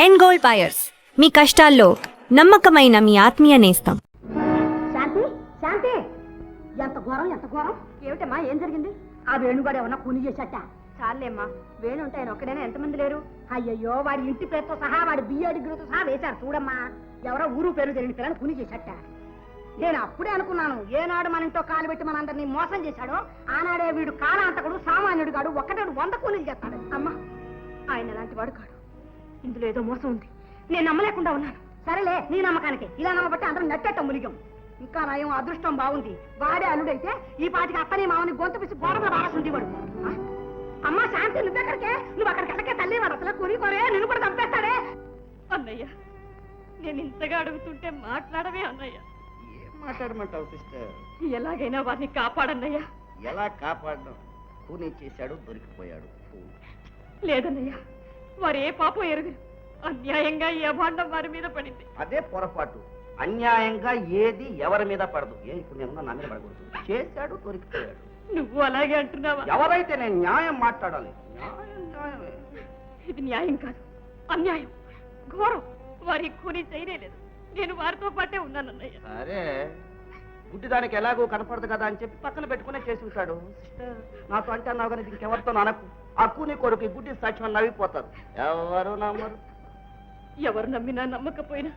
End gold buyers, మీ కష్టాల్లో నమ్మకమైన మీ ఆత్మీయ నేస్తం. శాంతి శాంతి, ఎంత ఘోరం ఎంత ఘోరం! ఏమిటమ్మా, ఏం జరిగింది? ఆ వేణుగాడు ఏమన్నా కూని చేశాట? చాలేమ్మా, వేణు ఉంటే ఆయన ఒక్కడైనా ఎంతమంది లేరు? అయ్యయ్యో, వాడి ఇంటి పేరుతో సహా వాడి బియ్య డిగ్రీతో సహా వేశారు చూడమ్మా. ఎవరో ఊరు పేరు తెలియని పిల్లని కూని చేశాట. నేను అప్పుడే అనుకున్నాను, ఏనాడు మన ఇంట్లో కాలు పెట్టి మనందరినీ మోసం చేశాడో ఆనాడే వీడు కాలాంతకుడు, సామాన్యుడు కాడు, ఒక్కటాడు 100 కూలీలు చేస్తాడు. అమ్మా, ఆయన అలాంటి వాడు కాడు. ఇందులో ఏదో మోసం ఉంది, నేను నమ్మలేకుండా ఉన్నాను. సరేలే, నీ నమ్మకానికి ఇలా నమ్మబట్టి అందరం నట్టేట ములిగం. ఇంకా నయం, అదృష్టం బాగుంది. వాడే అల్లుడైతే ఈ పాటికి అత్తని మామని గొంతు పిసి గోడగా బారాల్సింది వాడు. అమ్మా శాంతి, నువ్వెక్కడికే? నువ్వు అక్కడికి వెళ్ళకే తల్లి, వాడు అసలు కూరి కోరే నిన్ను కూడా చంపేస్తాడే. అన్నయ్య, నేను ఇంతగా అడుగుతుంటే మాట్లాడవే అన్నయ్య. ఏం మాట్లాడమంటావు సిస్టర్? ఎలాగైనా వారిని కాపాడన్నయ్య. ఎలా కాపాడడం? కూనీ చేశాడు, దొరికిపోయాడు. లేదన్నయ్య, వారు ఏ పాపం ఎరుగరు. అన్యాయంగా ఈ అభాండం వారి మీద పడింది. అదే పొరపాటు. అన్యాయంగా ఏది ఎవరి మీద పడదు. ఇప్పుడు నేను నా మీద పడకూడదు. చేశాడు, దొరికిపోయాడు. నువ్వు అలాగే అంటున్నావా? ఎవరైతే నేను న్యాయం మాట్లాడాలి. న్యాయమే. ఇది న్యాయం కాదు, అన్యాయం, ఘోరం. వారి కూని చేయలేదు. నేను వారితో పాటే ఉన్నానన్నయ్య. సరే, గుడ్డిదానికి ఎలాగో కనపడదు కదా అని చెప్పి పక్కన పెట్టుకునే చేసి ఉంటాడు. సిస్టర్, నాతో అంటే అన్నావు కానీ ఇంకెవరితో అనకు. ఆ కూని కొడుకు గుడ్డి సాక్ష్యం నవ్విపోతారు. ఎవరు నమ్మరు. ఎవరు నమ్మినా నమ్మకపోయినా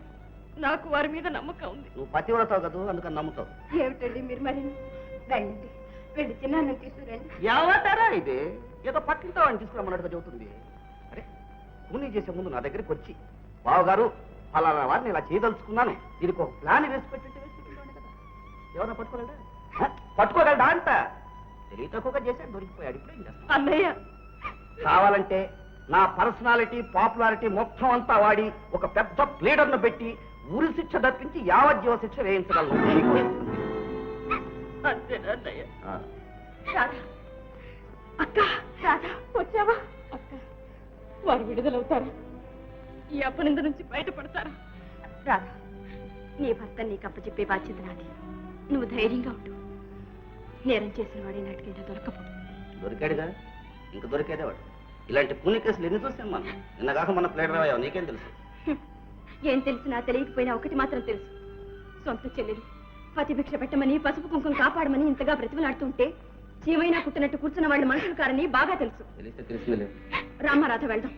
నాకు వారి మీద నమ్మకం ఉంది. నువ్వు పతివ్రతావు కదా, అందుకని నమ్ముతావు. ఏమిటండి మీరు మరి? రండి, వెళ్ళి చిన్న తీసుకురండి. ఎవతారా ఇది? ఏదో పక్కింటో అని తీసుకురమ్మన్నట్టుగా చెబుతుంది. అరే, కూనీ చేసే ముందు నా దగ్గరికి వచ్చి, బావగారు ఫలానా వారిని ఇలా చేయదలుచుకున్నాను, దీనికి ఒక ప్లాన్ వేసి పెట్టి కదా. ఎవరన్నా పట్టుకోగలడా? పట్టుకోగలడా అంట. తెలివి తక్కువగా చేశాడు, దొరికిపోయాడు. ఇప్పుడు ఏం చేస్తాను? అన్నయ్య, కావాలంటే నా పర్సనాలిటీ, పాపులారిటీ మొత్తం అంతా వాడి ఒక పెద్ద ప్లేడర్ను పెట్టి ఉరి శిక్ష తప్పించి యావజ్జీవ శిక్ష వేయించగలను. అంతేనా అన్నయ్య? రాధా, అక్క, రాధా, వచ్చావా? అక్క, వారు విడుదలవుతారా? ఈ అపనింద నుంచి బయటపడతారా? రాధా, నీ భర్త నీకు అప్పచెప్పే బాధ్యత నాది. నువ్వు ధైర్యంగా ఉండు. నేరం చేసిన వాడి నాటికైనా దొరకపోదు. దొరికాడుగా, ఇంక దొరికేదే వాడు. ఇలాంటి పుణ్య కేసులు ఎన్ని చూసాం మనం. నిన్నగాక మన ప్లేడర్ అయ్యావు, నీకేం తెలుసు? ఏం తెలిసినా తెలియకపోయినా ఒకటి మాత్రం తెలుసు, సొంత చెల్లెలు పతిభిక్ష పెట్టమని, పసుపు కుంకుమ కాపాడమని ఇంతగా బ్రతిమలాడుతుంటే చీమైనా కుట్టినట్టు కూర్చున్న వాళ్ళు మనుషులు కారని బాగా తెలుసు. తెలిస్తే తెలిసిందిలే. రామారాధ, వెళ్దాం.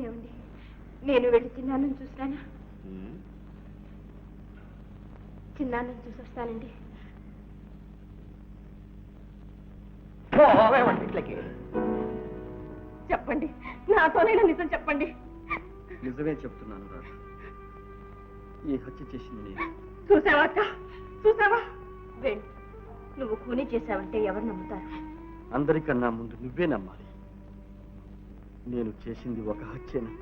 ఏమండి, నేను వెళ్ళి చిన్నాన్నని చూసినానా? చిన్నాన్నని చూసి వస్తానండి. చెప్పండి, నాతోనైనా నిజం చెప్పండి. నిజమే చెప్తున్నాను రా, ఈ హత్య చేసింది నేను. చూసావా అక్క, చూసావా? వేణు, నువ్వు కూనీ చేశావంటే ఎవరు నమ్ముతారు? అందరికన్నా ముందు నువ్వే నమ్మాలి. నేను చేసింది ఒక హత్యను.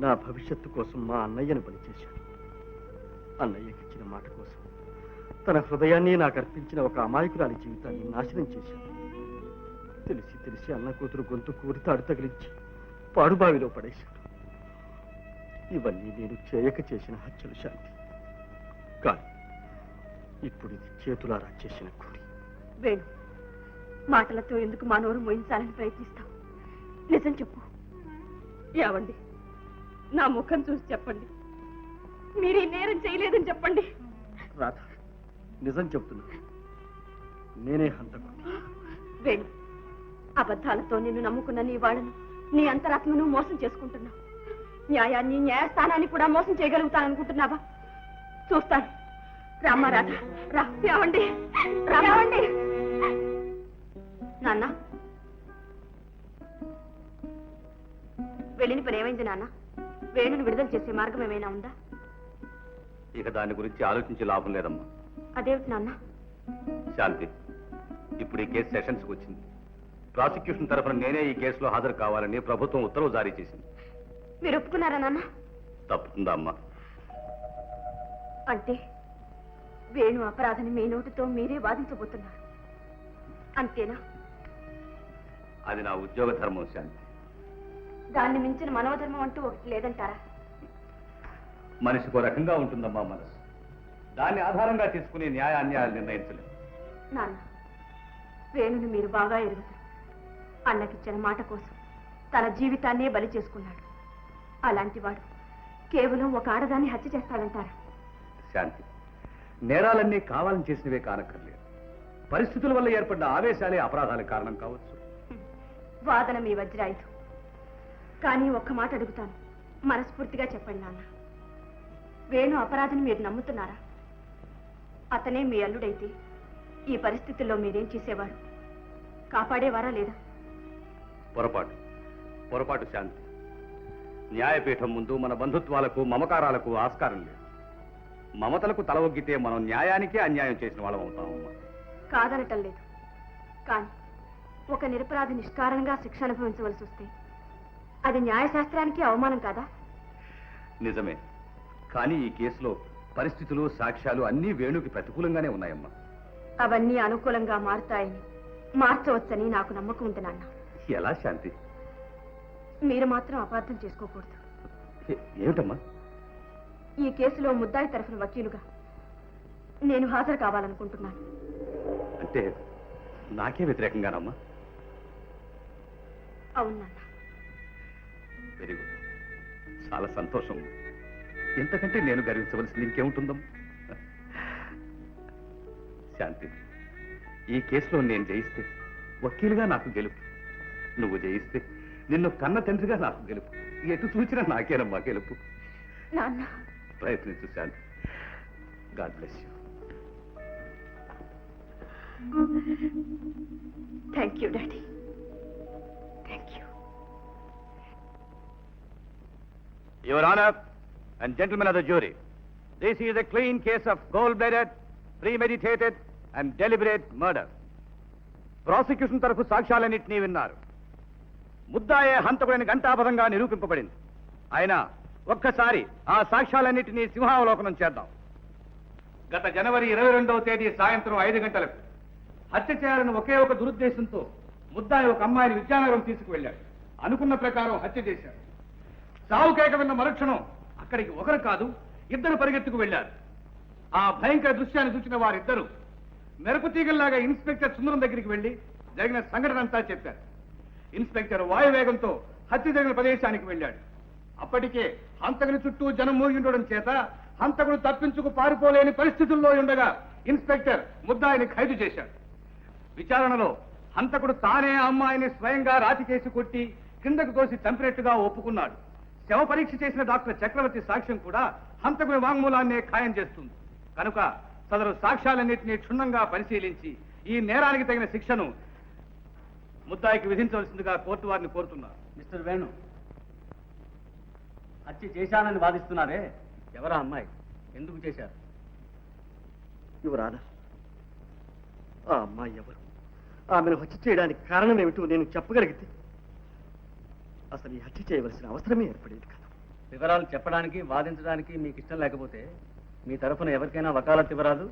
నా భవిష్యత్తు కోసం మా అన్నయ్యను బలి చేశాను. అన్నయ్యకి ఇచ్చిన మాట కోసం తన హృదయాన్ని నాకు అర్పించిన ఒక అమాయకురాలి జీవితాన్ని నాశనం చేశాను. తెలిసి తెలిసి అన్న కూతురు గొంతు కూరి తాడు తగిలించి పాడుబావిలో పడేశాడు. ఇవన్నీ నేను చేయక చేసిన హత్యలు శాంతి. కానీ ఇప్పుడు ఇది చేతులారా చేసిన కూలి. వేణు, మాటలతో ఎందుకు మా నోరు మోయించాలని ప్రయత్నిస్తావు? నిజం చెప్పు. ఏవండి, నా ముఖం చూసి చెప్పండి. మీరు ఈ నేరం చేయలేదని చెప్పండి. రాధ, నిజం చెప్తున్నా, నేనే హంతకుడిని. వేణు, అబద్ధాలతో నిన్ను నమ్ముకున్న నీ వాళ్ళను, నీ అంతరాత్మను మోసం చేసుకుంటున్నావు. న్యాయాన్ని, న్యాయస్థానాన్ని కూడా మోసం చేయగలుగుతాననుకుంటున్నావా? చూస్తాను. రామారాధ, రావండి, రావండి. నాన్న, వెళ్ళిన పని ఏమైంది నాన్న? వేణుని విడుదల చేసే మార్గం ఏమైనా ఉందా? ఇక దాని గురించి ఆలోచించి లాభం లేదమ్మా. అదేమిటి నాన్న? శాంతి, ఇప్పుడు ఈ కేసు సెషన్స్కి వచ్చింది. ప్రాసిక్యూషన్ తరఫున నేనే ఈ కేసులో హాజరు కావాలని ప్రభుత్వం ఉత్తర్వు జారీ చేసింది. మీరు ఒప్పుకున్నారా నాన్న? తప్పుతుందా అమ్మా? అంటే వేణు అపరాధని మీ నోటితో మీరే వాదించబోతున్నారు, అంతేనా? అది నా ఉద్యోగ ధర్మం శాంతి. దాన్ని మించిన మనోధర్మం అంటూ ఒకటి లేదంటారా? మనిషికో రకంగా ఉంటుందమ్మా మనసు. దాన్ని ఆధారంగా తీసుకుని న్యాయ అన్యాయాలు నిర్ణయించలేదు. నాన్న, వేణుని మీరు బాగా ఎరుగుతారు. అన్నకిచ్చిన మాట కోసం తన జీవితాన్నే బలి చేసుకున్నాడు. అలాంటి వాడు కేవలం ఒక ఆడదాన్ని హత్య చేస్తాడంటారా? శాంతి, నేరాలన్నీ కావాలని చేసినవే కానక్కర్లేదు. పరిస్థితుల వల్ల ఏర్పడ్డ ఆవేశాలే అపరాధాలకు కారణం కావచ్చు. వాదన మీ వజ్రాయుధం. కానీ ఒక్క మాట అడుగుతాను, మనస్ఫూర్తిగా చెప్పండి నాన్న. వేణు అపరాధిని మీరు నమ్ముతున్నారా? అతనే మీ అల్లుడైతే ఈ పరిస్థితుల్లో మీరేం చేసేవారు? కాపాడేవారా లేదా? పొరపాటు శాంతి. న్యాయపీఠం ముందు మన బంధుత్వాలకు మమకారాలకు ఆస్కారం లేదు. మమతలకు తల ఒగ్గితే మనం న్యాయానికే అన్యాయం చేసిన వాళ్ళం అవుతామమ్మా. కాదనటం లేదు, కానీ ఒక నిరపరాధి నిష్కారణంగా శిక్ష అనుభవించవలసి వస్తే అది న్యాయశాస్త్రానికి అవమానం కాదా? నిజమే, కానీ ఈ కేసులో పరిస్థితులు సాక్ష్యాలు అన్నీ వేణుకి ప్రతికూలంగానే ఉన్నాయమ్మా. అవన్నీ అనుకూలంగా మారుతాయని, మార్చవచ్చని నాకు నమ్మకం ఉంది నాన్న. ఎలా శాంతి? మీరు మాత్రం అపార్థం చేసుకోకూడదు. ఏమిటమ్మా? ఈ కేసులో ముద్దాయి తరఫున వకీలుగా నేను హాజరు కావాలనుకుంటున్నాను. అంటే నాకే వ్యతిరేకంగానమ్మా? అవును నాన్న. వెరీ గుడ్, చాలా సంతోషం. ఇంతకంటే నేను గర్వించవలసింది ఇంకేముంటుందమ్మా? శాంతి, ఈ కేసులో నేను జయిస్తే వకీలుగా నాకు గెలుపు, నువ్వు జయిస్తే నిన్ను కన్న తండ్రిగా నాకు గెలుపు. ఎటు చూసినా నాకేనమ్మా గెలుపు. నాన్న, ప్రయత్నించు శాంతి. God bless you. Thank you daddy, thank you. Your Honor and gentlemen of the jury, this is a clean case of cold-blooded, premeditated and deliberate murder. Prosecution తరఫు సాక్ష్యాలన్నింటినీ విన్నారు. ముద్దాయే హంతకుడని ఘంటాపథంగా నిరూపింపబడింది. అయినా ఒక్కసారి ఆ సాక్ష్యాలన్నింటినీ సింహావలోకనం చేద్దాం. గత జనవరి 22వ తేదీ సాయంత్రం 5 గంటలకు హత్య చేయాలని ఒకే ఒక దురుద్దేశంతో ముద్దాయి ఒక అమ్మాయిని విద్యానగరం తీసుకువెళ్ళాడు. అనుకున్న ప్రకారం హత్య చేశాడు. సావు కేక విన్న మరుక్షణం అక్కడికి ఒకరు కాదు, ఇద్దరు పరిగెత్తుకు వెళ్లారు. ఆ భయంకర దృశ్యాన్ని చూసిన వారిద్దరూ మెరుపు తీగల్లాగా ఇన్స్పెక్టర్ సుందరం దగ్గరికి వెళ్లి జరిగిన సంఘటన అంతా చెప్పారు. ఇన్స్పెక్టర్ వాయువేగంతో హత్య జరిగిన ప్రదేశానికి వెళ్ళాడు. అప్పటికే హంతకుని చుట్టూ జనం మూగి ఉండడం చేత హంతకుడు తప్పించుకు పారిపోలేని పరిస్థితుల్లో ఉండగా ఇన్స్పెక్టర్ ముద్దాయిని ఖైదు చేశాడు. విచారణలో హంతకుడు తానే ఆ అమ్మాయిని స్వయంగా రాతి కేసి కొట్టి కిందకు తోసి చంపినట్టుగా ఒప్పుకున్నాడు. శవ పరీక్ష చేసిన డాక్టర్ చక్రవర్తి సాక్ష్యం కూడా హంతకుని వాంగ్మూలాన్నే ఖాయం చేస్తుంది. కనుక సదరు సాక్ష్యాలన్నింటినీ క్షుణ్ణంగా పరిశీలించి ఈ నేరానికి తగిన శిక్షను ముద్దాయికి విధించవలసిందిగా కోర్టు వారిని కోరుతున్నారు. మిస్టర్ వేణు, హత్య చేశానని వాదిస్తున్నారే, ఎవరా అమ్మాయి, ఎందుకు చేశారు? యువరానా, ఆ అమ్మాయి ఎవరు, ఆమెను హత్య చేయడానికి కారణం ఏమిటో నేను చెప్పగలిగితే అసలు ఈ హత్య చేయవలసిన అవసరమే ఏర్పడేది కదా. వివరాలు చెప్పడానికి వాదించడానికి మీకు ఇష్టం లేకపోతే మీ తరఫున ఎవరికైనా వకాలత్ ఇవ్వరాదు.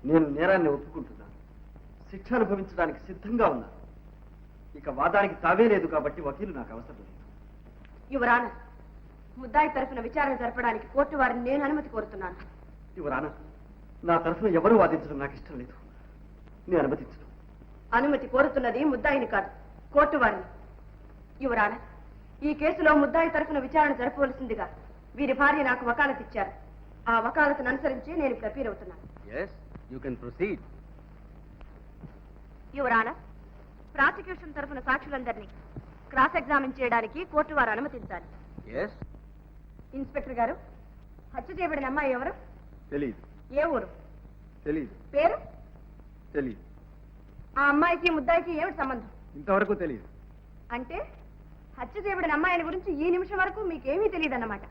నేను నేరాన్ని ఒప్పుకుంటున్నాను, శిక్ష అనుభవించడానికి సిద్ధంగా ఉన్నాను. ఇక వాదానికి తావే లేదు కాబట్టి వకీలు నాకు అవసరం లేదు. యువరాన, ముద్దాయి తరఫున విచారణ జరపడానికి కోర్టు వారిని నేను అనుమతి కోరుతున్నాను. యువరానా, నా తరఫున ఎవరు వాదించడం నాకు ఇష్టం లేదు, నేను అనుమతించను. అనుమతి కోరుతున్నది ముద్దాయిని కాదు, కోర్టు వారిని. యువరాన, ఈ కేసులో ముద్దాయి తరఫున విచారణ జరపవలసిందిగా వీరి భార్య నాకు వకాలత్ ఇచ్చారు. ఆ వకాలతను అనుసరించి నేను ఇప్పుడు అపీల్ అవుతున్నాను. Yes, you can proceed. యువరాన, prosecution తరఫున సాక్షులందరినీ క్రాస్ ఎగ్జామిన్ చేయడానికి కోర్టు వారు అనుమతించాలి. Yes. ఇన్స్పెక్టర్ గారు, హత్య చేయబడిన అమ్మాయి ఎవరు? తెలీదు. ఏ ఊరు? తెలీదు. పేరు? తెలీదు. ఆ అమ్మాయికి ముద్దాయికి ఏమిటి సంబంధం? ఇంతవరకు తెలియదు. అంటే హత్య చేయబడిన అమ్మాయిని గురించి ఈ నిమిషం వరకు మీకేమీ తెలియదన్నమాట.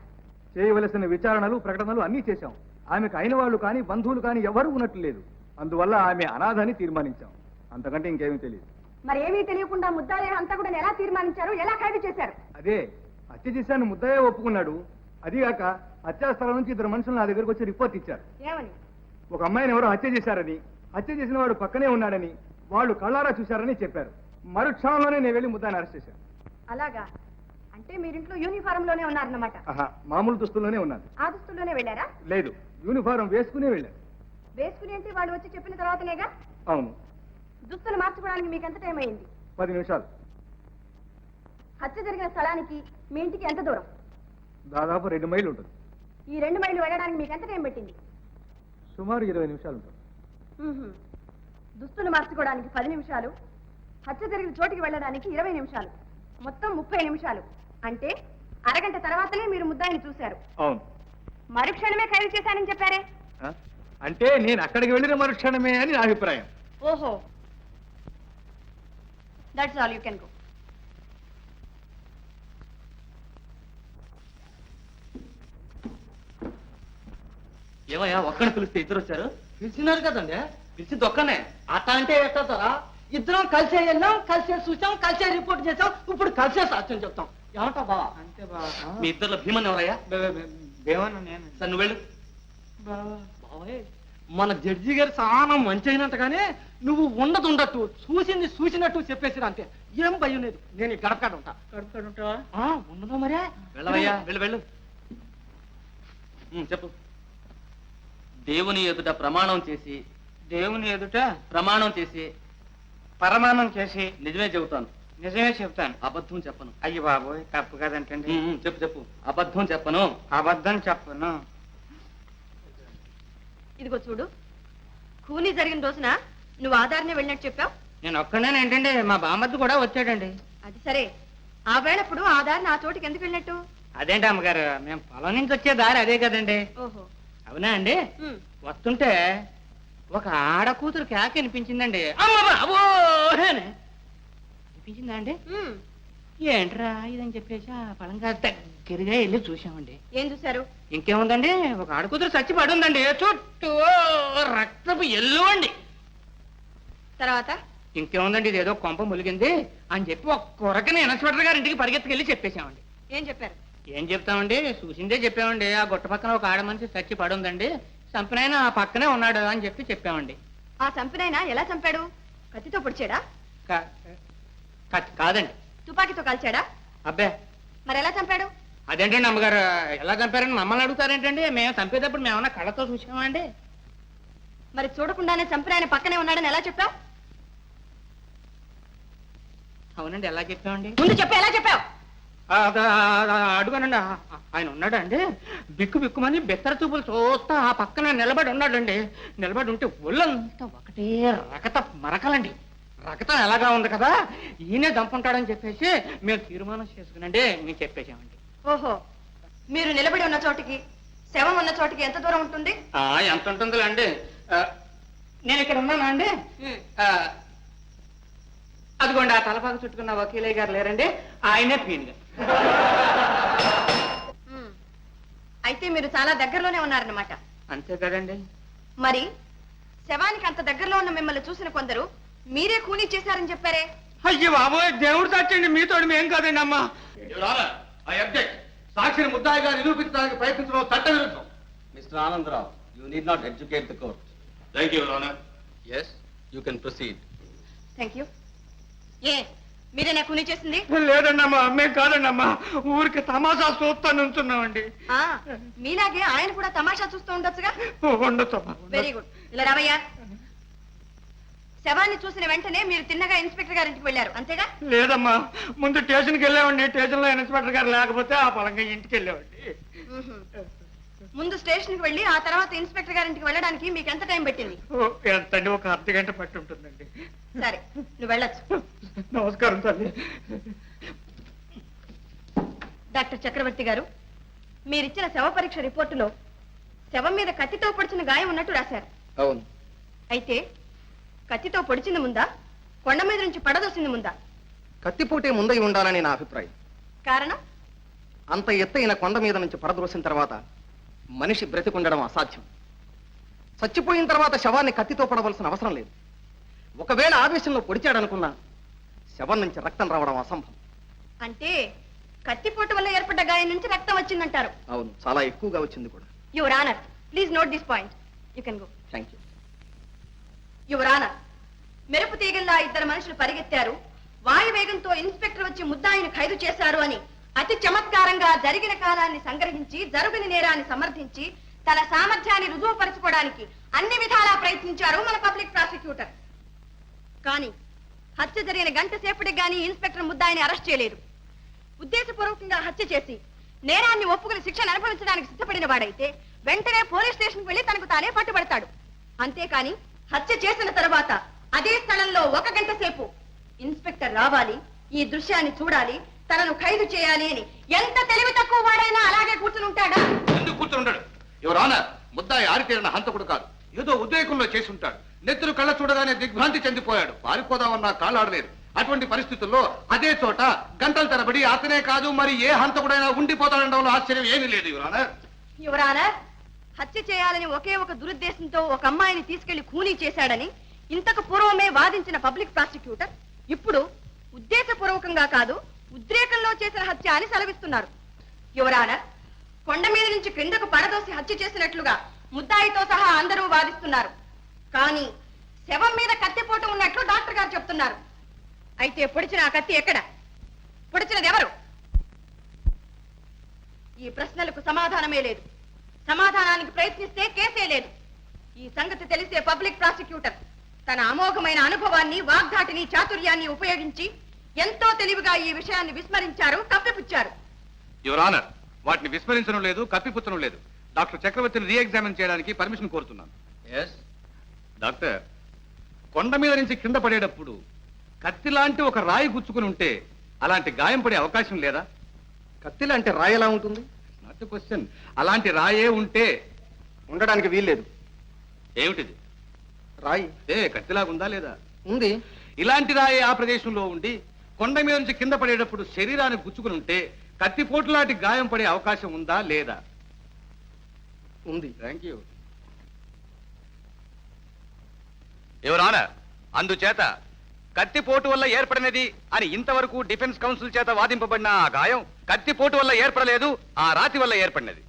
చేయవలసిన విచారణలు ప్రకటనలు అన్నీ చేశాం. ఆమెకు అయిన వాళ్ళు కానీ బంధువులు కానీ ఎవరు ఉన్నట్లు లేదు. అందువల్ల ఆమె అనాథని తీర్మానించాం. అంతకంటే ఇంకేమీ తెలియదు. మరి ఏమీ తెలియకుండా ముద్దాయి హంతకుడిని ఎలా తీర్మానించారు, ఎలా ఖైదు చేశారు? అదే హత్య చేశాను ముద్దయే ఒప్పుకున్నాడు. అదిగాక హత్యాస్థలం నుంచి ఇద్దరు మనుషులు నా దగ్గరకు వచ్చి రిపోర్ట్ ఇచ్చారు. ఏమని? ఒక అమ్మాయిని ఎవరో హత్య చేశారని, హత్య చేసిన వాడు పక్కనే ఉన్నాడని, వాళ్ళు కళ్ళారా చూశారని చెప్పారు. మరుక్షణంలోనే నేను వెళ్ళి ముద్దాయిని అరెస్ట్ చేశాను. అలాగా? అంటే మీరింట్లో యూనిఫారం లోనే ఉన్నారన్నమాట. ఆహా, మామూలు దుస్తుల్లోనే ఉన్నాను. ఆ దుస్తుల్లోనే వెళ్ళారా? లేదు, యూనిఫారం వేసుకునే వెళ్ళాను. వేసుకుని అంటే వాళ్ళు వచ్చి చెప్పిన తర్వాతనేగా? అవును. దుస్తులు మార్చుకోవడానికి మీకు ఎంత టైం అయింది? 10 నిమిషాలు. హత్య జరిగిన స్థలానికి మీ ఇంటికి ఎంత దూరం? దాదాపు 2 మైళ్ళు ఉంటుంది. ఈ 2 మైళ్ళు వెళ్ళడానికి మీకు ఎంత టైం పట్టింది? సుమారు 20 నిమిషాలు ఉంటుంది. దుస్తులు మార్చుకోవడానికి 10 నిమిషాలు, హత్య జరిగిన చోటికి వెళ్ళడానికి 20 నిమిషాలు, మొత్తం 30 నిమిషాలు. అంటే అరగంట తర్వాతనే మీరు ముద్దాయిని చూశారు. అవును. మరుక్షణమే ఖైదు చేశానని చెప్పారే? అంటే నేను అక్కడికి వెళ్ళిన మరుక్షణమే అని నా అభిప్రాయం. ఓహో, that's all, you can go. ఏమయ్యా ఒక్కడిని పిలిస్తే ఇద్దరు వచ్చారు? పిలిచినారు కదండి, పిలిచి దొక్కనే అట్ట అంటే ఎట్టారా? ఇద్దరం కలిసే వెళ్ళాం, కలిసే చూసాం, కలిసే రిపోర్ట్ చేసాం, ఇప్పుడు కలిసే సాక్ష్యం చెప్తాం. ఏమంటా బావా? అంతే బావా. మీ ఇద్దరు భీమన్ ఎవరయ్యా? దేవన్న నేను. సార్ నువ్వు వెళ్ళు. బావే, మన జడ్జి గారు చాలా మంచి అయినట్టుగానే నువ్వు ఉండదు చూసింది చూసినట్టు చెప్పేసిరా అంతే. ఏం భయం లేదు, నేను ఈ గడపకాడ ఉంటా. గడపకాడ ఉంటావా? ఉండదు మరే. వెళ్ళవయ్యా, వెళ్ళు. చెప్పు. దేవుని ఎదుట ప్రమాణం చేసి, దేవుని ఎదుట ప్రమాణం చేసి పరమాణం చేసి నిజమే చెబుతాను, నిజమే చెప్తాను, అబద్ధం చెప్పను. అయ్యి బాబోయ్ తప్పు కదంటండి. చెప్పు. అబద్ధం చెప్పను. అబద్ధం చెప్పను. ఇదిగో చూడు, ఖూనీ జరిగిన రోజున నువ్వు ఆధార్నే వెళ్ళినట్టు చెప్పావు. నేను ఒక్కనే ఏంటండి, మా బామ్మద్దు కూడా వచ్చాడండి. అది సరే, ఆ వేళప్పుడు ఆ దారిని ఆ చోటికి ఎందుకు వెళ్ళినట్టు? అదేంటి అమ్మగారు, మేము పొలం నుంచి వచ్చే దారి అదే కదండి. ఓహో. అవునా అండి? ఉమ్. వస్తుంటే ఒక ఆడ కూతురు కేక వినిపించిందండి. అమ్మ బాబో వినిపించిందా అండి? ఉమ్. ఏంట్రా ఇదని చెప్పేసి ఆ పొలంగా దగ్గరగా వెళ్ళి చూసామండి. ఏం చూశారు? ఇంకేముందండి, ఒక ఆడ కూతురు చచ్చి పడి ఉందండి, చుట్టూ రక్తపు ఎల్లు అండి. తర్వాత? ఇంకేముందండి, ఇదేదో కొంప ములిగింది అని చెప్పి ఒక కొరకని ఇన్స్పెక్టర్ గారి ఇంటికి పరిగెత్తుకెళ్ళి చెప్పేశామండి. ఏం చెప్పారు? ఏం చెప్తామండి, చూసిందే చెప్పామండి. ఆ గుట్ట పక్కన ఒక ఆడ మనిషి చచ్చి పడి ఉందండి, చంపినైనా ఆ పక్కనే ఉన్నాడు అని చెప్పామండి. ఆ చంపినైనా ఎలా చంపాడు? కత్తితో పొడిచాడా? కాదండి. తుపాకీతో కాల్చాడా? అబ్బే, మరి ఎలా చంపాడు? అదేంటండి అమ్మగారు, ఎలా చంపారని మమ్మల్ని అడుగుతారేంటండి? మేము చంపేటప్పుడు మేమన్నా కళ్ళతో చూసామా అండి? మరి చూడకుండానే చంపిన ఆయన పక్కనే ఉన్నాడని ఎలా చెప్పావు? అవునండి, ఎలా చెప్పామండి? ముందు చెప్పు, ఎలా చెప్పావు? అడుగునండి, ఆయన ఉన్నాడా అండి? బిక్కు బిక్కుమని బెత్తర చూపులు చూస్తా ఆ పక్కన నిలబడి ఉన్నాడండి. నిలబడి ఉంటే ఒళ్ళంతా ఒకటే రకత మరకలండి. రకతం ఎలాగా ఉంది కదా, ఈయనే దంపుంటాడని చెప్పేసి మేము తీర్మానం చేసుకునండి మేము చెప్పేసామండి. ఓహో, మీరు నిలబడి ఉన్న చోటికి శవం ఉన్న చోటికి ఎంత దూరం ఉంటుంది? ఎంత ఉంటుందిలే అండి, నేను ఇక్కడ ఉన్నానా అండి? అదిగోండి ఆ తలపాక చుట్టుకున్న వకీలయ్య గారు లేరండి, ఆయనే పీనుగా. అయితే మీరు చాలా దగ్గరలోనే ఉన్నారన్నమాట. అంతే కదండి. మరి శవానికి అంత దగ్గరలో ఉన్న మిమ్మల్ని చూసిన కొందరు మీరే ఖూనీ చేశారని చెప్పారే? అయ్యో బాబోయ్, దేవుడు సాక్షి మీతో మేం కాదండి అమ్మా. సాక్షిని ముద్దాయిగా నిరూపించడానికి ప్రయత్నించడం చట్ట విరుద్ధం. Mister Anandarao, you need not educate the court. Thank you, your honour. Yes, you can proceed. Thank you. ఏ, మీరేనా ఖూనీ చేసింది? లేదండి అమ్మా, మేము కాదండి అమ్మా, ఊరికి తమాషా చూస్తా నుంచున్నామండి. మీలాగే ఆయన కూడా తమాషా చూస్తూ ఉండొచ్చుగా. ఉండొచ్చు. Very good. ఇలా రావయ్యా. శవాన్ని చూసిన వెంటనే మీరు తిన్నగా ఇన్స్పెక్టర్ గారింటికి వెళ్ళారు, అంతేగా? లేదమ్మా, ముందు స్టేషన్కి వెళ్ళామండి. స్టేషన్ లో ఇన్స్పెక్టర్ గారు లేకపోతే ఆ పొలంగా ఇంటికి వెళ్ళామండి. ముందు స్టేషన్ కి వెళ్ళి ఆ తర్వాత ఇన్స్పెక్టర్ గారింటికి వెళ్ళడానికి మీకు ఎంత టైం పెట్టింది? ఎంతండి, ఒక అర్ధగంట పట్టి ఉంటుందండి. సరే, నువ్వు వెళ్ళొచ్చు. నమస్కారం తల్లి. డాక్టర్ చక్రవర్తి గారు, మీరిచ్చిన శవ పరీక్ష రిపోర్టులో శవం మీద కత్తితో పొడిచిన గాయం ఉన్నట్టు రాశారు. అవును. అయితే కత్తితో పొడిచింది ముందా, కొండ మీద నుంచి పడదోసింది ముందా? కత్తిపోటే ముందై ఉండాలని నా అభిప్రాయం. కారణం? అంత ఎత్తైన కొండ మీద నుంచి పడద్రోసిన తర్వాత మనిషి బ్రతికుండడం అసాధ్యం. చచ్చిపోయిన తర్వాత శవాన్ని కత్తితో పడవలసిన అవసరం లేదు. ఒకవేళ ఆవేశంలో పొడిచాడనుకున్నా శవం నుంచి రక్తం రావడం అసంభవం. అంటే కత్తిపోటు వల్ల ఏర్పడ్డ గాయం నుంచి రక్తం వచ్చిందంటారు? అవును, చాలా ఎక్కువగా వచ్చింది కూడా. Your honour, please note this point. You can go. Thank you. Your honour, మెరుపు తీగల్లా ఇద్దరు మనుషులు పరిగెత్తారు, వాయువేగంతో ఇన్స్పెక్టర్ వచ్చి ముద్దాయిని ఖైదు చేశారు అని అతి చమత్కారంగా జరిగిన కాలాన్ని సంగ్రహించి జరుగుని నేరాన్ని సమర్థించి తన సామర్థ్యాన్ని రుజువుపరచుకోవడానికి అన్ని విధాలా ప్రయత్నించారు మన పబ్లిక్ ప్రాసిక్యూటర్. కానీ హత్య జరిగిన గంట సేపటికి గానీ ఇన్స్పెక్టర్ ముద్దాయిని అరెస్ట్ చేయలేదు. ఉద్దేశపూర్వకంగా హత్య చేసి నేరాన్ని ఒప్పుకుని శిక్షను అనుభవించడానికి సిద్ధపడిన వాడైతే వెంటనే పోలీస్ స్టేషన్కి వెళ్లి తనకు తానే పట్టుబడతాడు. అంతేకాని హత్య చేసిన తరువాత అదే స్థలంలో 1 గంట సేపు ఇన్స్పెక్టర్ రావాలి, ఈ దృశ్యాన్ని చూడాలి, తనను ఖైదు చేయాలి అని ఎంత తెలివి తక్కువ వాడైనా అలాగే కూర్చుని ఉంటాడా? ఎందుకు కూర్చుంటాడు? ఎవరానా ముద్దాయి ఆరితేరిన హంతకుడు కాదు. ఏదో ఉద్రేకంలో చేసి ఉంటాడు. నెత్తురు కళ్ళ చూడగానే దిగ్భ్రాంతి చెందిపోయాడు. పారిపోదామన్నా కాళ్ళాడలేదు. అటువంటి పరిస్థితుల్లో అదే చోట గంటల తరబడి అతనే కాదు మరి ఏ హంతకుడైనా ఉండిపోతాడనడంలో ఆశ్చర్యం ఏమీ లేదు. యువరానా, హత్య చేయాలని ఒకే ఒక దురుద్దేశంతో ఒక అమ్మాయిని తీసుకెళ్లి ఖూనీ చేశాడని ఇంతకు పూర్వమే వాదించిన పబ్లిక్ ప్రాసిక్యూటర్ ఇప్పుడు ఉద్దేశపూర్వకంగా కాదు ఉద్రేకంలో చేసిన హత్య అని సెలవిస్తున్నారు. యువరానా, కొండ మీద నుంచి క్రిందకు పడదోసి హత్య చేసినట్లుగా ముద్దాయితో సహా అందరూ వాదిస్తున్నారు. కానీ శవం మీద కత్తిపోటు ఉన్నట్లు డాక్టర్ గారు చెప్తున్నారు. అయితే పొడిచిన ఆ కత్తి ఎక్కడ? పొడిచినది ఎవరు? ఈ ప్రశ్నలకు సమాధానమే లేదు. సమాధానానికి ప్రయత్నిస్తే కేసే లేదు. ఈ సంగతి తెలిసే పబ్లిక్ ప్రాసిక్యూటర్ తన అమోఘమైన అనుభవాన్ని, వాగ్దాటిని, చాతుర్యాన్ని ఉపయోగించి ఎంతో తెలివిగా ఈ విషయాన్ని విస్మరించారు, కప్పిపుచ్చారు. యువర్ ఆనర్, వాటిని విస్మరించడం లేదు, కప్పిపుచ్చడం లేదు. డాక్టర్ చక్రవర్తిని రీఎగ్జామిన్ చేయడానికి పర్మిషన్ కోరుతున్నాను. డాక్టర్, కొండ మీద నుంచి కింద పడేటప్పుడు కత్తి లాంటి ఒక రాయి గుచ్చుకుని ఉంటే అలాంటి గాయం పడే అవకాశం లేదా? కత్తి లాంటి రాయి ఎలా ఉంటుంది? Not question. అలాంటి రాయే ఉంటే ఉండడానికి వీల్లేదు. ఏమిటిది? రాయి కత్తిలాగుందా లేదా? ఉంది. ఇలాంటి రాయే ఆ ప్రదేశంలో ఉండి కొండ మీద నుంచి కింద పడేటప్పుడు శరీరాన్ని గుచ్చుకుని ఉంటే కత్తిపోటు లాంటి గాయం పడే అవకాశం ఉందా లేదా? ఉంది. Thank you. యువర్ ఆనర్, అందుచేత కత్తిపోటు వల్ల ఏర్పడినది అని ఇంతవరకు డిఫెన్స్ కౌన్సిల్ చేత వాదింపబడిన ఆ గాయం కత్తిపోటు వల్ల ఏర్పడలేదు, ఆ రాతి వల్ల ఏర్పడినది.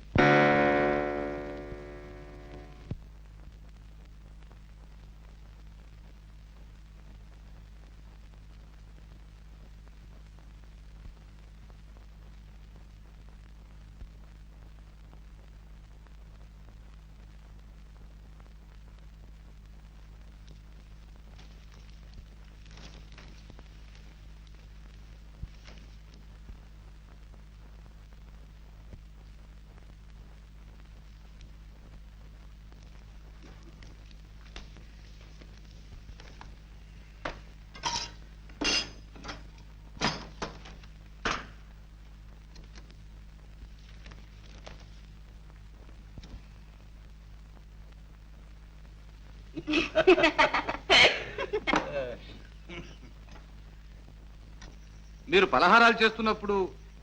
మీరు పలహారాలు చేస్తున్నప్పుడు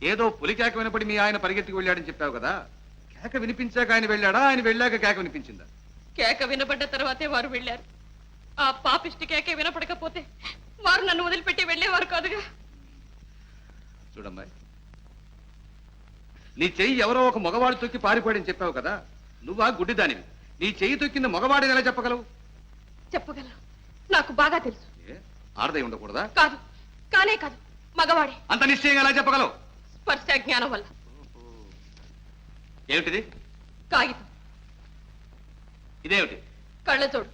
ఏదో పులి కేక వినపడి మీ ఆయన పరిగెత్తికి వెళ్ళాడని చెప్పావు కదా. కేక వినిపించాక ఆయన వెళ్ళాడా, ఆయన వెళ్ళాక కేక వినిపించిందా? కేక వినపడ్డ తర్వాతే వారు వెళ్ళారు. ఆ పాపిష్టి కేకే వినపడకపోతే వారు నన్ను వదిలిపెట్టి వెళ్ళేవారు కాదుగా. చూడమ్మాయి, నీ చెయ్యి ఎవరో ఒక మగవాడు తొక్కి పారిపోయాడని చెప్పావు కదా. నువ్వా గుడ్డిదానివి. నీ చెయ్యి తొక్కింది మగవాడిని ఎలా చెప్పగలవు? చెప్పగలను, నాకు బాగా తెలుసు. ఆడదై ఉండకూడదా? కాదు, కానే కాదు, మగవాడే. అంత నిశ్చయంగా ఎలా చెప్పగలవు? స్పర్శ జ్ఞానం వల్ల. ఏమిటిది? కాగితం. ఇదేమిటి? కళ్ళజోడు.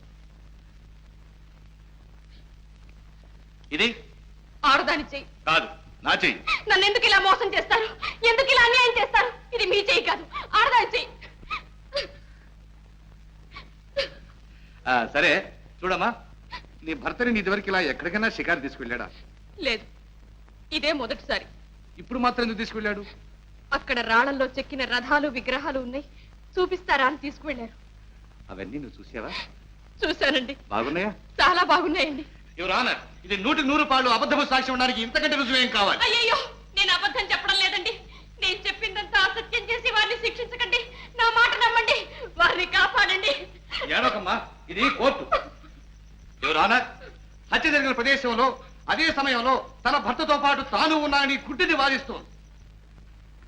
ఇది ఆడదాని చెయ్యి. కాదు, నా చెయ్యి. నన్ను ఎందుకు ఇలా మోసం చేస్తారు? ఎందుకు ఇలా అన్యాయం చేస్తారు? ఇది మీ చెయ్యి కాదు, ఆడదాని చెయ్యి. సరే చూడమ్మా, నీ భర్తని నీ ఇదివరకు ఇలా ఎక్కడికైనా షికారు తీసుకెళ్ళాడా? లేదు, ఇదే మొదటిసారి. ఇప్పుడు మాత్రం ఎందుకు తీసుకెళ్ళాడు? అక్కడ రాళ్లలో చెక్కిన రథాలు, విగ్రహాలు ఉన్నాయి, చూపిస్తారా అని తీసుకువెళ్ళారు. అవన్నీ నువ్వు చూసావా? చూశానండి. బాగున్నాయా? చాలా బాగున్నాయండి. యువర్ ఆనర్, ఇది 100కు 100 అబద్ధపు సాక్ష్యం ఉండడానికి ఇంతకంటే రుజువు ఏం కావాలి? అయ్యయ్యో, నేను అబద్ధం చెప్పడం లేదండి. నేను చెప్పిందంతా అసత్యం చేసి వారిని శిక్షించకండి. నా మాట నమ్మండి, వారిని కాపాడండి. ఏడోకమ్మా, ఇది కోర్టు. యువర్ ఆనర్, హత్య జరిగిన ప్రదేశంలో అదే సమయంలో తన భర్తతో పాటు తాను ఉన్నానని గుడ్డిని వాదిస్తోంది.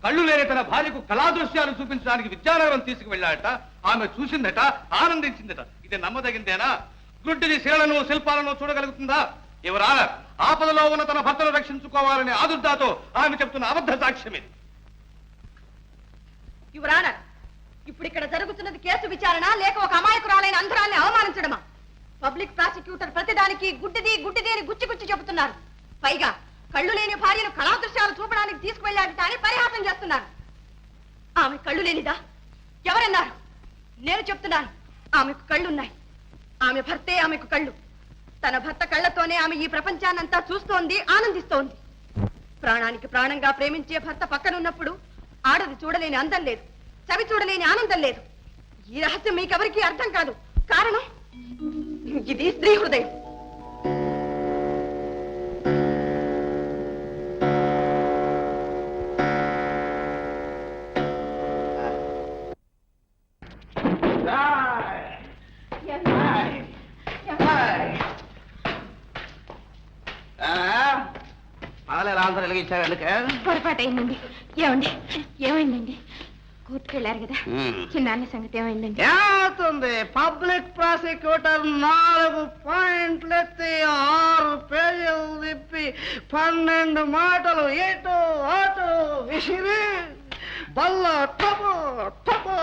కళ్ళు లేని తన భార్యకు కళాదృశ్యాలు చూపించడానికి విద్యానగరం తీసుకువెళ్ళాడట. ఆమె చూసిందట, ఆనందించిందట. ఇది నమ్మదగిందేనా? గుడ్డిని శిలను, శిల్పాలను చూడగలుగుతుందా? యువర్ ఆనర్, ఆపదలో ఉన్న తన భర్తను రక్షించుకోవాలనే ఆదుర్దాతో ఆమె చెప్తున్న అబద్ధ సాక్ష్యం ఇది. యువరానా, ఇప్పుడు ఇక్కడ జరుగుతున్నది కేసు విచారణ లేక ఒక అమాయకురాలైన అంధరాన్ని అవమానించడమా? పబ్లిక్ ప్రాసిక్యూటర్ ప్రతిదానికి గుడ్డిది గుడ్డిది అని గుచ్చి గుచ్చి చెబుతున్నారు. పైగా కళ్ళు లేని భార్యను కళాదృశ్యాలు చూపడానికి తీసుకువెళ్ళాడు కవిత అని పరిహాసం చేస్తున్నాను. ఆమె కళ్ళు లేనిదా? ఎవరన్నారు? నేను చెప్తున్నాను, ఆమెకు కళ్ళున్నాయి. ఆమె భర్తే ఆమెకు కళ్ళు. తన భర్త కళ్ళతోనే ఆమె ఈ ప్రపంచాన్నంతా చూస్తోంది, ఆనందిస్తోంది. ప్రాణానికి ప్రాణంగా ప్రేమించే భర్త పక్కనున్నప్పుడు ఆడది చూడలేని అందం లేదు, చవి చూడలేని ఆనందం లేదు. ఈ రహస్యం మీకెవరికీ అర్థం కాదు. కారణం ఇది స్త్రీ హృదయం. పాలేరు ఆన్సర్ వెలిగించావు ఎందుకే? పొరపాటు అయిందండి. ఏమండి ఏమైందండి? కోర్టుకు వెళ్ళారు కదా, చిన్నాన్న సంగతి ఏమైందండి? ఏమవుతుంది? పబ్లిక్ ప్రాసిక్యూటర్ 4 పాయింట్లు ఎత్తి 6 పేజీలు తిప్పి 12 మాటలు ఇటు అటు విసిరి బల్ల టపో టపో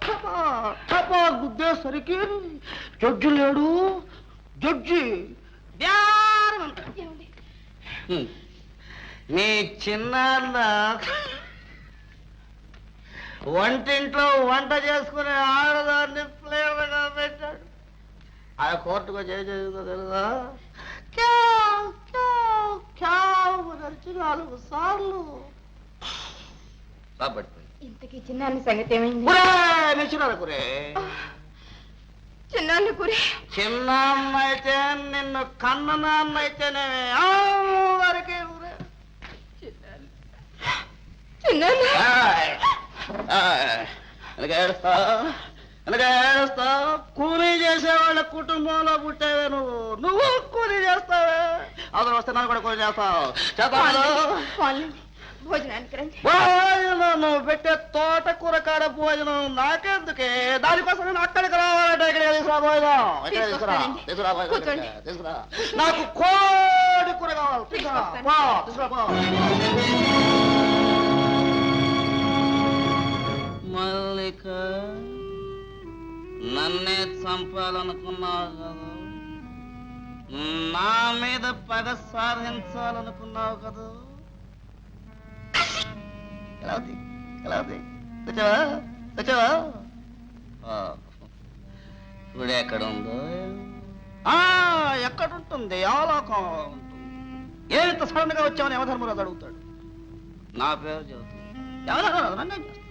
టపో టపో గుద్దేసరికి జడ్జి లేడు. జడ్జి మీ చిన్నాన్న వంటింట్లో వంట చేసుకునే ఆడదాన్ని ప్లేవగా పెట్టాడు. ఆ కోర్టుకు చేసేదో తెలుసా? 4 సార్లు. ఇంతకీ చిన్నాన్న సంగతి ఏమైంది? చిన్నాన్న గురి చిన్నాన్న అయితే నిన్ను కన్న నాన్న అయితేనే అందరికీ ఏడుస్తా. కూలీ చేసేవాళ్ళ కుటుంబంలో పుట్టేవే నువ్వు కూలీ చేస్తావే. అవసరం వస్తే నన్ను కూడా కూలీ చేస్తావు. భోజనానికి రండి. భోజనం నువ్వు పెట్టే తోటకూర కాడ భోజనం నాకెందుకే? దానికోసం నేను అక్కడికి రావాలంటే ఇక్కడ తీసుకురా భోజనం. తీసుకురా భోజనం తీసుకురా. నాకు కోడి కూర కావాలి. తీసుకురా. మల్లిక, నన్నే చంపాలనుకున్నావు కదా, నా మీద పగ సాధించాలనుకున్నావు కదా. తెచ్చావా? ఇప్పుడు ఎక్కడుందో? ఎక్కడుంటుంది? ఆలోకం ఉంటుంది. ఏమింత సడన్ గా వచ్చామని యమధర్మరాజు అడుగుతాడు. నా పేరు చెబుతుంది. యమధర్మరాజు నన్నేం చేస్తాడు?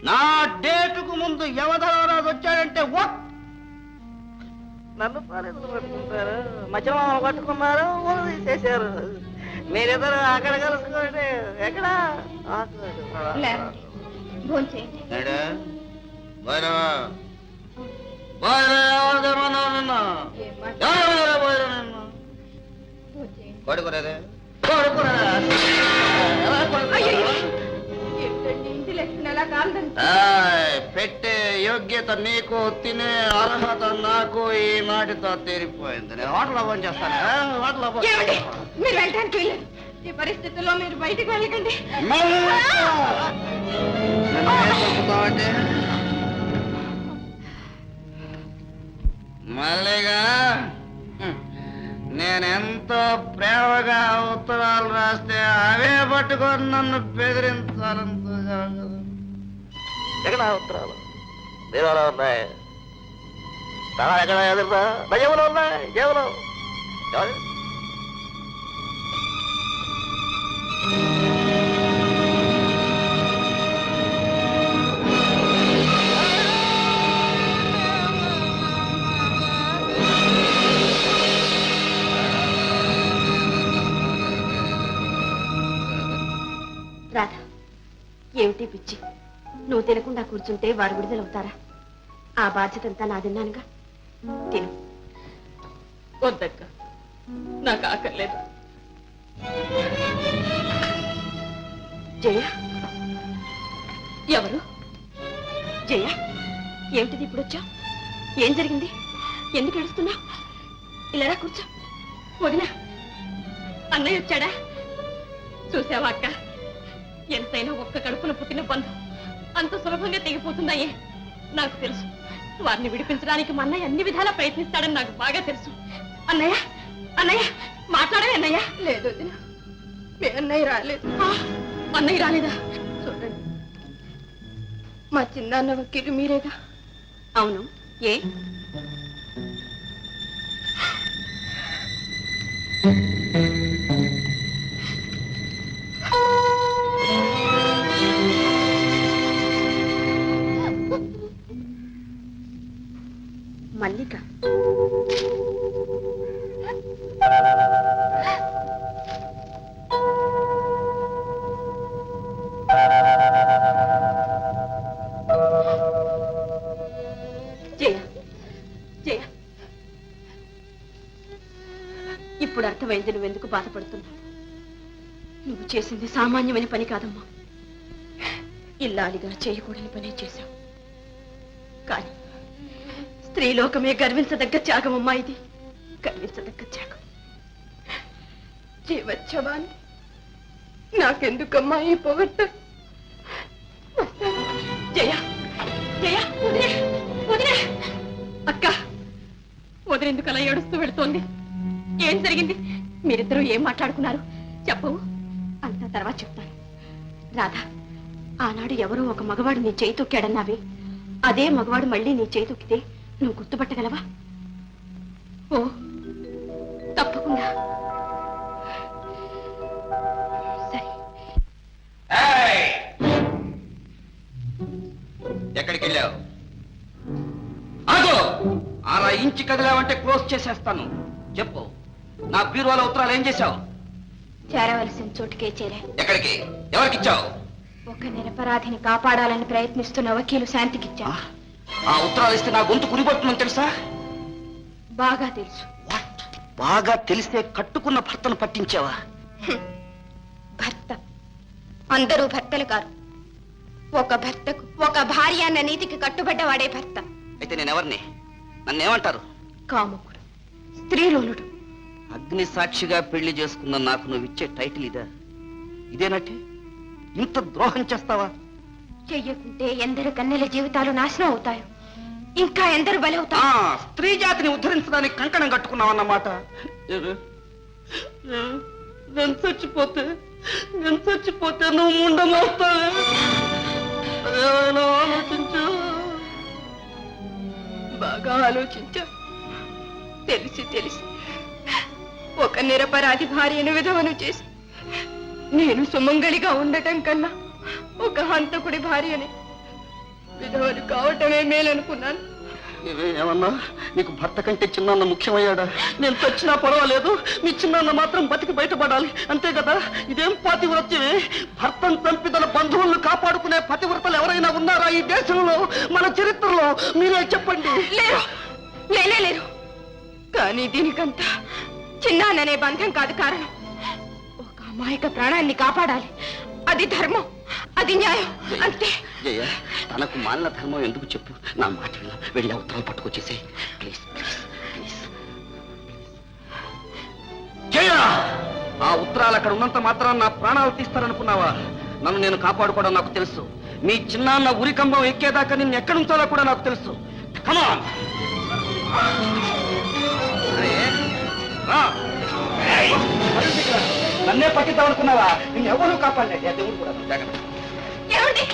నా డేటుకు ముందు యమధర్మరాజు వచ్చాడంటే నన్ను పాలేదులు పట్టుకుంటారు, మధ్యలో పట్టుకున్నారు, ఊరు తీసేశారు. మీరిద్దరు అక్కడ కలుసుకోండి. ఎక్కడ? కొడుకురేదే పెట్టే యోగ్యత నీకు, తినే అర్హత నాకు ఈ నాటితో తీరిపోయింది. నేను హోటల్లో ఫోన్ చేస్తాను. మీరు వెళ్ళడానికి వెళ్ళారు. ఈ పరిస్థితుల్లో మీరు బయటకు వెళ్ళకండి. మల్లిగా, నేనెంతో ప్రేమగా ఉత్తరాలు రాస్తే అవే పట్టుకొని నన్ను బెదిరించాలని చూశాను కదా. ఎక్కడ ఉత్తరాలు? దేవాలో ఉన్నాయి. ఎక్కడ ఎదురుతా? జేబులో ఉన్నాయి. జేబులో రాధ, ఏమిటి పిచ్చి? నువ్వు తినకుండా కూర్చుంటే వారు విడుదలవుతారా? ఆ బాధ్యతంతా నాదిన్నానుగా. తిను. వద్దక్క, నాకు ఆకలేదు. జయ, ఎవరు? జయ, ఏమిటిది ఇప్పుడు వచ్చా? ఏం జరిగింది? ఎందుకు ఏడుస్తున్నా? ఇలా కూర్చో. వదినా, అన్నయ్య వచ్చాడా? చూసావా అక్క, ఎంతైనా ఒక్క కడుపున పుట్టిన బంధం అంత సులభంగా తెగిపోతుందయ్యే. నాకు తెలుసు, వారిని విడిపించడానికి మా అన్నయ్య అన్ని విధాలా ప్రయత్నిస్తాడని నాకు బాగా తెలుసు. అన్నయ్య, అన్నయ్య మాట్లాడవే అన్నయ్య. లేదు వదినా, మీ అన్నయ్య రాలేదు. అన్నయ్య రాలేదా? చూడండి, మా చిన్నాన్న వకీలు మీరేగా? అవును. ఏ? మల్లిక జయ, జయ, ఇప్పుడు అర్థమైంది నువ్వెందుకు బాధపడుతున్నావు. నువ్వు చేసింది సామాన్యమైన పని కాదమ్మా. ఇల్లాలిగా చేయకూడని పనే చేశావు. కానీ స్త్రీలోకమే గర్వించదగ్గ త్యాగమమ్మా ఇది. గర్వించదగ్గ త్యాగం. జీవచ్చవాన్ని నాకెందుకమ్మా ఈ పొగట్ట? జయ, జయ, వదిలే, వదిలే. అక్క, వదిలేందుకు అలా ఏడుస్తూ వెళుతోంది? ఏం జరిగింది? మీరిద్దరూ ఏం మాట్లాడుకున్నారు? చెప్పవు. అంతా తర్వాత చెప్తాను. రాధా, ఆనాడు ఎవరో ఒక మగవాడు నీ చేయి తొక్కాడన్నావే, అదే మగవాడు మళ్ళీ నీ చేయి తొక్కితే నువ్వు గుర్తుపట్టగలవా? ఓ, తప్పకుండా. సరే. ఎక్కడికి వెళ్ళావు? ఆగో! 6 ఇంచు కదిలావంటే క్లోజ్ చేసేస్తాను. చెప్పు, నా బీరువాల ఉత్తరాలు ఏం చేశావు? చేరవలసిన చోటుకే చేరా. ఎక్కడికి? ఎవరికిచ్చావు? ఒక నిరపరాధిని కాపాడాలని ప్రయత్నిస్తున్న వకీలు శాంతికిచ్చా. ఆ ఉత్తరాలు ఇస్తే నా గొంతు కురిపడుతుందని తెలుసా? బాగా తెలుసు. బాగా తెలిస్తే కట్టుకున్న భర్తను పట్టించావా? భర్త అందరూ భర్తలు కారు. ఒక భర్తకు ఒక భార్య అన్న నీతికి కట్టుబడ్డవాడే భర్త. అయితే నేనెవరిని? నన్నేమంటారు? కాముకుడు, స్త్రీలోనుడు. అగ్ని సాక్షిగా పెళ్లి చేసుకున్న నాకు నువ్వు ఇచ్చే టైటిల్ ఇదా? ఇదేనట్టే? ఇంత ద్రోహం చేస్తావా? చెయ్యకుంటే ఎందరు కన్నెల జీవితాలు నాశనం అవుతాయి. ఇంకా ఎందరు బలవుతారు. స్త్రీ జాతిని ఉద్ధరించడానికి కంకణం కట్టుకున్నావన్నమాట. నేను చచ్చిపోతే నువ్వు ఉండమవుతావే. ఆలోచించు. బాగా ఆలోచించా. తెలిసి ఒక నిరపరాధి భార్యను విధవను చేసి నేను సుమంగళిగా ఉండటం కన్నా ఒక హంతకుడి భార్యని విధవను కావటమే మేలనుకున్నాను. ఏమన్నా, నీకు భర్త కంటే చిన్నాన్న ముఖ్యమయ్యాడా? నేను చచ్చినా పర్వాలేదు, మీ చిన్నాన్న మాత్రం బతికి బయటపడాలి, అంతే కదా? ఇదేం పాతివ్రత్యమే? భర్తను చంపి తన బంధువులను కాపాడుకునే పతివ్రతలు ఎవరైనా ఉన్నారా ఈ దేశంలో, మన చరిత్రలో? మీరే చెప్పండి. లేరు. కానీ దీనికంతా చిన్నాననే బంధం కాదు కారణం. ఒక అమాయక ప్రాణాన్ని కాపాడాలి. అది ధర్మం, అది న్యాయం, అంతే. జయ, తనకు మాలిన ధర్మం ఎందుకు చెప్పు? నా మాట వెళ్ళి ఉత్తరాలు పట్టుకొచ్చేసే ప్లీజ్. జయ, ఆ ఉత్తరాలు అక్కడ ఉన్నంత మాత్రం నా ప్రాణాలు తీస్తారనుకున్నావా? నన్ను నేను కాపాడుకోవడం నాకు తెలుసు. మీ చిన్నాన్న ఉరికంబం ఎక్కేదాకా నిన్ను ఎక్కడి ఉంచాలో కూడా నాకు తెలుసు. కమాన్, నన్నే పట్టిద్దామనుకున్నావా? నిన్ను ఎవరు కాపాడలేదు. దేవుడు కూడా జాగ్రత్త. ఏమండి?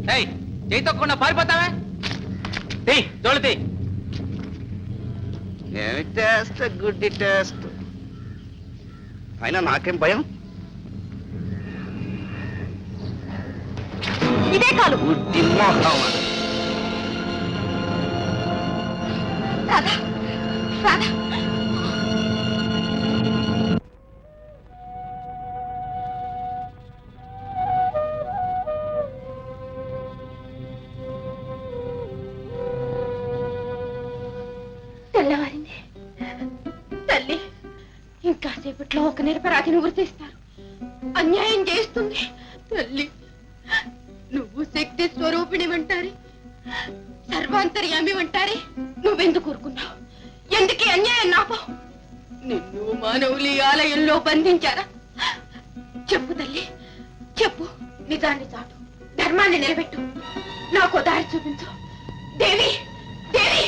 చేయి తొక్కకుండా పారిపోతావా? తోలుతీ. ఏమి టెస్ట్, గుడ్డి టెస్ట్. అయినా నాకేం భయం. ఇదే కాలు. గుడ్డి మోహం. రాధా రాధా తెల్లవారింది. తల్లి ఇంకాసేపట్లో ఒక నిరపరాధిని గుర్తిస్తారు. అన్యాయం చేస్తుంది. తల్లి నువ్వు శక్తి స్వరూపిణి అంటారే, సర్వాంతర్యామి అంటారే, నువ్వెందుకు ఊరుకున్నావు? ఎందుకే అన్యాయం నాపో? నిన్ను మానవులు ఈ ఆలయంలో బంధించారా? చెప్పు తల్లి, చెప్పు. నిజాన్ని చాటు, ధర్మాన్ని నిలబెట్టు, నాకు దారి చూపించు. దేవి, దేవి.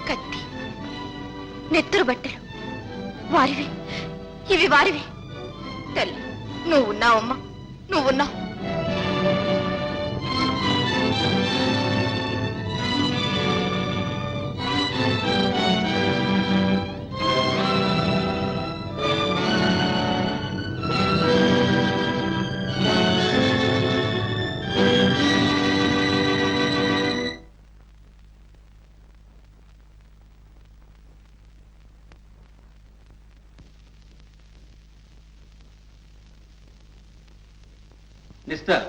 కత్తి, నెత్తురు బట్టలు వారివి, ఇవి వారివి. తల్లి నువ్వున్నావమ్మా, నువ్వున్నావు. మిస్టర్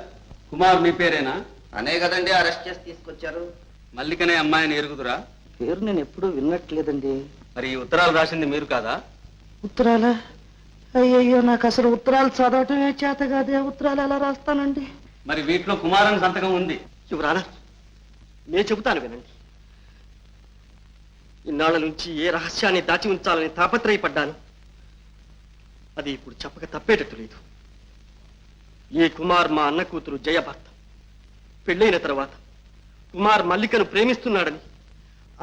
కుమార్ మీ పేరేనా? అనే కదండి అరెస్ట్ చేసి తీసుకొచ్చారు. మల్లికనే అమ్మాయిని ఎరుగుదురా? పేరు నేను ఎప్పుడూ విన్నట్లేదండి. మరి ఈ ఉత్తరాలు రాసింది మీరు కాదా? ఉత్తరాలా? అయ్యయ్యో, నాకు అసలు ఉత్తరాలు చదవటమే చేత కాదే. ఉత్తరాలు ఎలా రాస్తానండి? మరి వీటిలో కుమార్ అని సంతకం ఉంది. యువరానా, నేను చెబుతాను వినండి. ఇన్నాళ్ళ నుంచి ఏ రహస్యాన్ని దాచి ఉంచాలని తాపత్రయపడ్డాను. అది ఇప్పుడు చెప్పక తప్పేటట్టు లేదు. ఈ కుమార్ మా అన్న కూతురు జయ భర్త. పెళ్ళైన తర్వాత కుమార్ మల్లికను ప్రేమిస్తున్నాడని,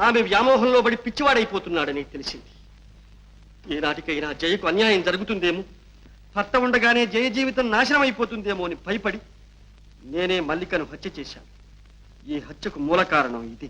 ఆమె వ్యామోహంలో పడి పిచ్చివాడైపోతున్నాడని తెలిసింది. ఏనాటికైనా జయకు అన్యాయం జరుగుతుందేమో, భర్త ఉండగానే జయ జీవితం నాశనం అయిపోతుందేమో అని భయపడి నేనే మల్లికను హత్య చేశాను. ఈ హత్యకు మూల కారణం ఇది.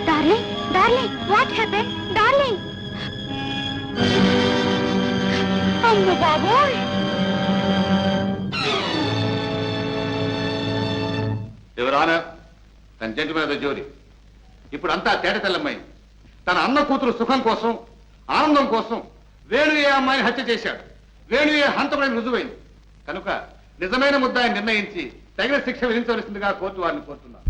Darling, darling, what happened? Darling! అమ్మ బాబోయ్! Your honour and gentlemen of the jury, ఇప్పుడు అంతా తేట తెల్లమైంది. తన అన్న కూతురు సుఖం కోసం, ఆనందం కోసం వేణు ఏ అమ్మాయిని హత్య చేశాడు. వేణు ఏ హంతకుడని రుజువైంది కనుక నిజమైన ముద్దాయిని నిర్ణయించి తగిన శిక్ష విధించవలసిందిగా కోర్టు వారిని కోరుతున్నారు.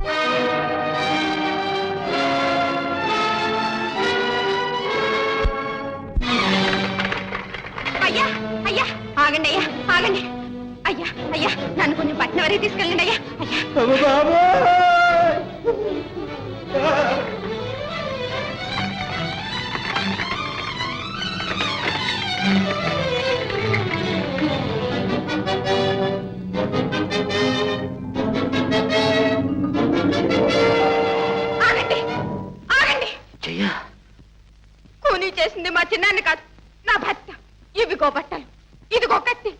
అయ్యా, అయ్యా, ఆగండి అయ్యా, ఆగండి. అయ్యా, అయ్యా, నన్ను కొంచెం పట్నం వరకు తీసుకెళ్ళండి అయ్యా. అయ్యా, ఆగండి, ఆగండి. కూనీ చేసింది మా చిన్నాన్ని కాదు, నా భర్త. ఇవిగో బట్టలు, ఇదిగో కత్తి.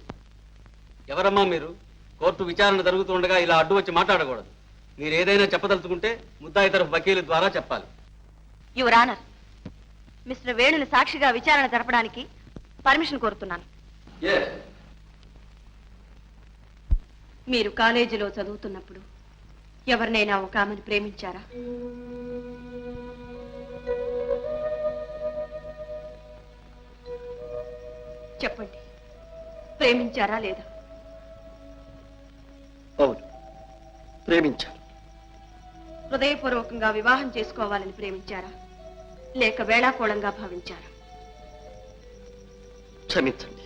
ఎవరమ్మా మీరు? కోర్టు విచారణ జరుగుతుండగా ఇలా అడ్డు వచ్చి మాట్లాడకూడదు. మీరు ఏదైనా చెప్పదలుచుకుంటే ముద్దాయి తరఫు వకీలు ద్వారా చెప్పాలి. యువర్ ఆనర్, మిస్టర్ వేణుని సాక్షిగా విచారణ జరపడానికి పర్మిషన్ కోరుతున్నాను. మీరు కాలేజీలో చదువుతున్నప్పుడు ఎవరినైనా ఒక ఆమెను ప్రేమించారా? చెప్పండి, ప్రేమించారా లేదా? అవును, ప్రేమించాను. హృదయపూర్వకంగా వివాహం చేసుకోవాలని ప్రేమించారా లేక వేళాకోళంగా భావించారా? క్షమించండి,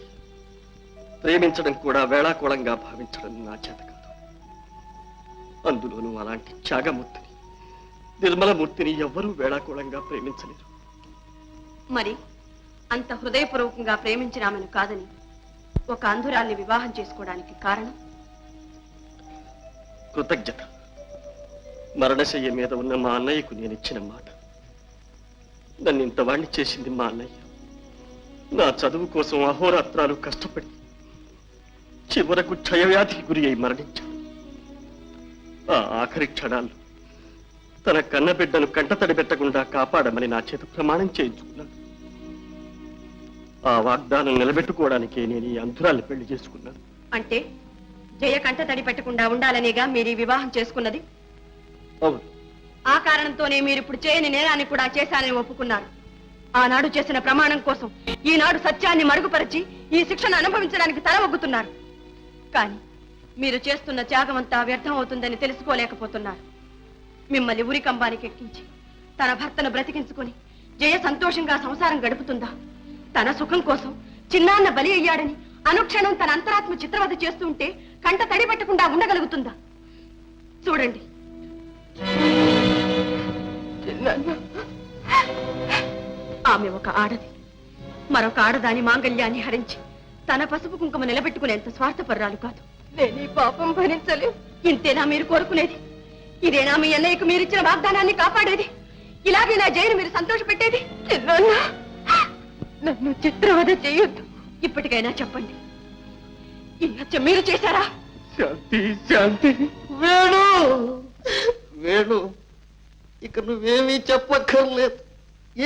ప్రేమించడం కూడా వేళాకోళంగా భావించడం నా చేత కాదు. అందులోనూ అలాంటి త్యాగమూర్తిని, నిర్మలమూర్తిని ఎవ్వరూ వేళాకోళంగా ప్రేమించలేరు. మరి అంత హృదయపూర్వకంగా ప్రేమించిన ఆమెను కాదని ఒక అంధురాల్ని వివాహం చేసుకోవడానికి కారణం? కృతజ్ఞత. మరణశయ్య మీద ఉన్న మా అన్నయ్యకు నేను ఇచ్చిన మాట. నన్ను ఇంతవాణ్ణి చేసింది మా అన్నయ్య. నా చదువు కోసం అహోరాత్రాలు కష్టపడి చివరకు క్షయవ్యాధికి గురి అయి మరణించాడు. ఆ ఆఖరి క్షణాల్లో తన కన్నబిడ్డను కంటతడి పెట్టకుండా కాపాడమని నా చేత ప్రమాణం చేయించుకున్నాను. ఆ వాగ్దానం నిలబెట్టుకోవడానికే నేను ఈ అంధురాల్ని పెళ్లి చేసుకున్నాను. అంటే జయ కంట తడి పెట్టకుండా ఉండాలనేగా మీరు ఈ వివాహం చేసుకున్నది? అవును. ఆ కారణంతోనే మీరు ఇప్పుడు చేయని నేరాన్ని కూడా చేశానని ఒప్పుకున్నారు. ఆనాడు చేసిన ప్రమాణం కోసం ఈనాడు సత్యాన్ని మరుగుపరిచి ఈ శిక్షను అనుభవించడానికి తల ఒగ్గుతున్నారు. కానీ మీరు చేస్తున్న త్యాగం అంతా వ్యర్థం అవుతుందని తెలుసుకోలేకపోతున్నారు. మిమ్మల్ని ఉరికంబానికి ఎక్కించి తన భర్తను బ్రతికించుకొని జయ సంతోషంగా సంసారం గడుపుతుందా? తన సుఖం కోసం చిన్నాన్న బలి అయ్యాడని అనుక్షణం తన అంతరాత్మ చిత్రవద చేస్తూ ఉంటే కంట తడి పెట్టకుండా ఉండగలుగుతుందా? చూడండి, ఆమె ఒక ఆడది. మరొక ఆడదాని మాంగళ్యాన్ని హరించి తన పసుపు కుంకుమ నిలబెట్టుకునేంత స్వార్థపర్రాలు కాదు. నేను ఈ పాపం భరించలేదు. ఇంతేనా మీరు కోరుకునేది? ఇదేనా మీ అన్నయ్యకు మీరిచ్చిన వాగ్దానాన్ని కాపాడేది? ఇలాగే నా జైలు మీరు సంతోష పెట్టేది? నన్ను చిత్రవద చేయొద్దు. ఇప్పటికైనా చెప్పండి, ఈ హత్య మీరు చేశారా? శాంతి, శాంతి. వేణు, వేణు, ఇక నువ్వేమీ చెప్పక్కర్లేదు,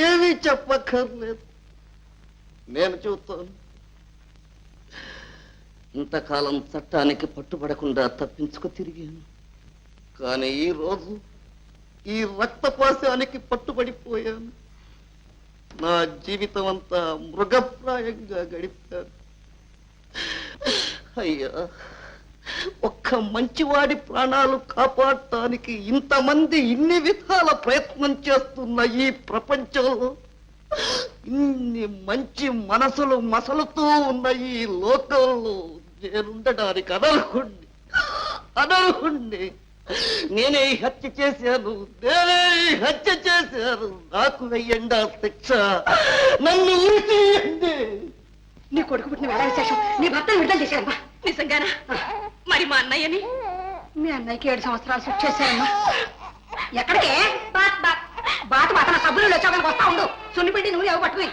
ఏమీ చెప్పక్కర్లేదు. నేను చూస్తాను. ఇంతకాలం చట్టానికి పట్టుబడకుండా తప్పించుకు తిరిగాను. కానీ ఈ రోజు ఈ రక్తపాశానికి పట్టుబడిపోయాను. నా జీవితం అంతా మృగప్రాయంగా గడిపాను. అయ్యా, ఒక్క మంచివాడి ప్రాణాలు కాపాడటానికి ఇంతమంది ఇన్ని విధాల ప్రయత్నం చేస్తున్న ఈ ప్రపంచంలో ఇన్ని మంచి మనసులు మసలుతూ ఉన్న ఈ లోకంలో నేనుండడానికి అనర్హుణ్ణి. నేనే ఈ హత్య చేశాను, నాకు వెయ్యండి ఆ శిక్ష, నన్ను ఊరితీయండి. నీ కొడుకు పుట్టిన వేళ విశేషం నీ భర్తను విడుదల చేశారమ్మా. నిజంగానా? మరి మా అన్నయ్యని? మీ అన్నయ్యకి 7 సంవత్సరాలు శిక్ష చేశారమ్మా. ఎక్కడికే? బాత బాత నా సబ్బులు వచ్చాక వస్తా ఉండు. సున్నిపిండి నువ్వు ఎవ పట్టుకుని.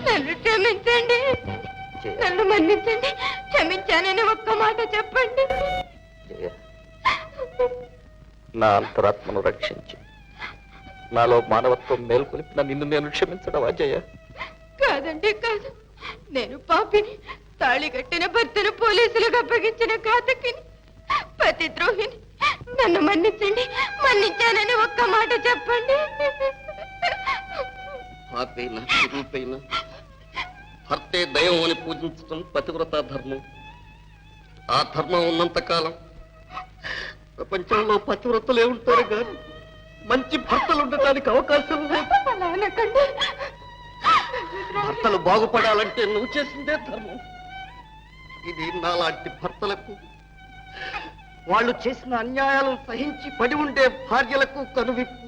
నన్ను క్షమించండి, నన్ను మన్నించండి. క్షమించానని ఒక్క మాట చెప్పండి. నా అంతరాత్మను రక్షించి నాలో మానవత్వం మేల్కొలిపిన నిన్ను నేను క్షమించడం అజయ? కాదండి, కాదు. నేను పాపిని, తాళి కట్టిన భర్తను పోలీసులకు అప్పగించిన ఘాతకిని, పతిద్రోహిని. నన్ను మన్నించండి, మన్నించానని ఒక్క మాట చెప్పండి. పాపైనా రూపైనా భర్తే దైవం అని పూజించడం పతివ్రత ధర్మం. ఆ ధర్మం ఉన్నంతకాలం ప్రపంచంలో పతివ్రతలే ఉంటారు కానీ మంచి భర్తలు ఉండటానికి అవకాశం లేదు. భర్తలు బాగుపడాలంటే నువ్వు చేసిందే ధర్మం. ఇది నాలాంటి భర్తలకు, వాళ్ళు చేసిన అన్యాయాలను సహించి పడి ఉండే భార్యలకు కనువిప్పు.